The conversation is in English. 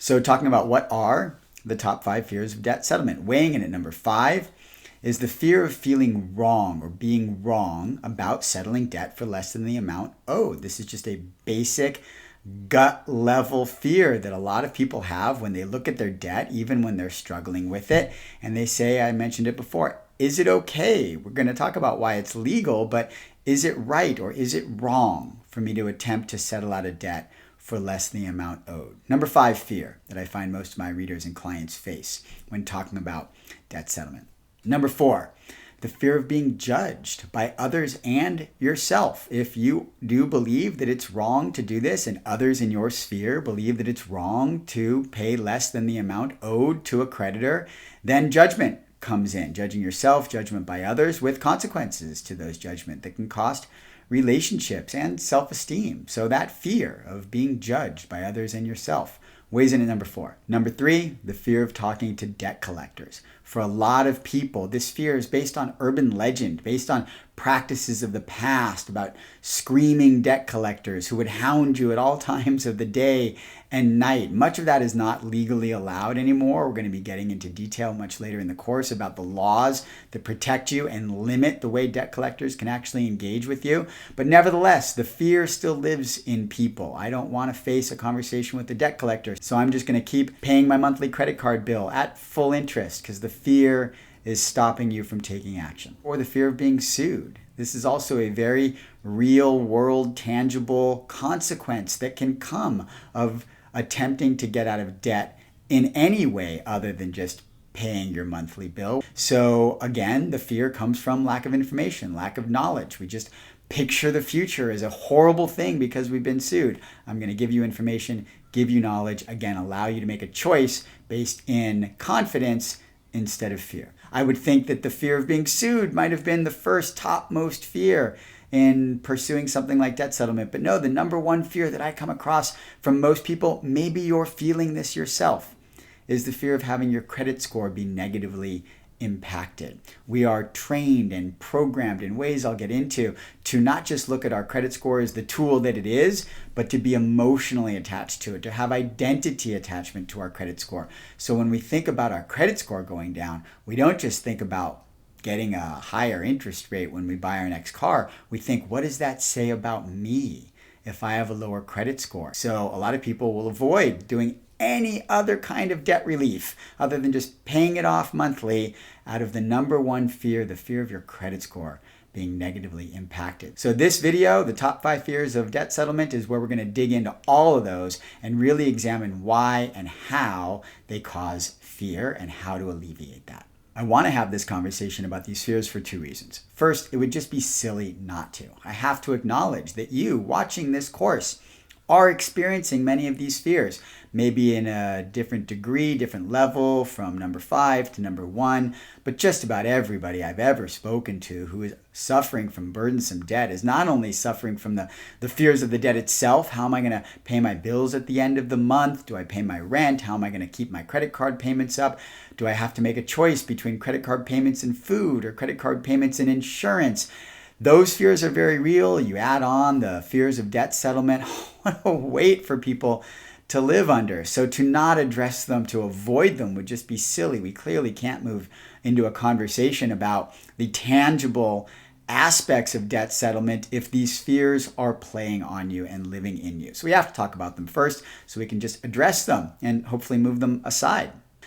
So talking about what are the top 5 fears of debt settlement. Weighing in at number 5 is the fear of feeling wrong or being wrong about settling debt for less than the amount owed. This is just a basic gut level fear that a lot of people have when they look at their debt, even when they're struggling with it. And they say, I mentioned it before, is it okay? We're going to talk about why it's legal, but is it right or is it wrong for me to attempt to settle out a debt for less than the amount owed? Number 5 fear that I find most of my readers and clients face when talking about debt settlement. Number 4, the fear of being judged by others and yourself. If you do believe that it's wrong to do this and others in your sphere believe that it's wrong to pay less than the amount owed to a creditor, then judgment comes in. Judging yourself, judgment by others, with consequences to those judgment that can cost relationships and self-esteem. So that fear of being judged by others and yourself weighs in at number 4. Number 3, the fear of talking to debt collectors. For a lot of people, this fear is based on urban legend, based on practices of the past about screaming debt collectors who would hound you at all times of the day and night. Much of that is not legally allowed anymore. We're going to be getting into detail much later in the course about the laws that protect you and limit the way debt collectors can actually engage with you. But nevertheless, the fear still lives in people. I don't want to face a conversation with the debt collector, so I'm just going to keep paying my monthly credit card bill at full interest because the fear is stopping you from taking action. Or the fear of being sued. This is also a very real world, tangible consequence that can come of attempting to get out of debt in any way other than just paying your monthly bill. So again, the fear comes from lack of information, lack of knowledge. We just picture the future as a horrible thing because we've been sued. I'm going to give you information, give you knowledge, again, allow you to make a choice based in confidence instead of fear. I would think that the fear of being sued might have been the first topmost fear in pursuing something like debt settlement. But no, the number 1 fear that I come across from most people, maybe you're feeling this yourself, is the fear of having your credit score be negatively impacted. We are trained and programmed in ways I'll get into to not just look at our credit score as the tool that it is, but to be emotionally attached to it, to have identity attachment to our credit score. So when we think about our credit score going down, we don't just think about getting a higher interest rate when we buy our next car. We think, what does that say about me if I have a lower credit score? So a lot of people will avoid doing any other kind of debt relief other than just paying it off monthly out of the number 1 fear, the fear of your credit score being negatively impacted. So this video, the top 5 fears of debt settlement, is where we're going to dig into all of those and really examine why and how they cause fear and how to alleviate that. I want to have this conversation about these fears for 2 reasons. First, it would just be silly not to. I have to acknowledge that you watching this course are experiencing many of these fears, maybe in a different degree, different level, from number 5 to number 1, but just about everybody I've ever spoken to who is suffering from burdensome debt is not only suffering from the fears of the debt itself. How am I going to pay my bills at the end of the month? Do I pay my rent? How am I going to keep my credit card payments up? Do I have to make a choice between credit card payments and food or credit card payments and insurance? Those fears are very real. You add on the fears of debt settlement. What a weight for people to live under. So to not address them, to avoid them, would just be silly. We clearly can't move into a conversation about the tangible aspects of debt settlement if these fears are playing on you and living in you. So we have to talk about them first so we can just address them and hopefully move them aside.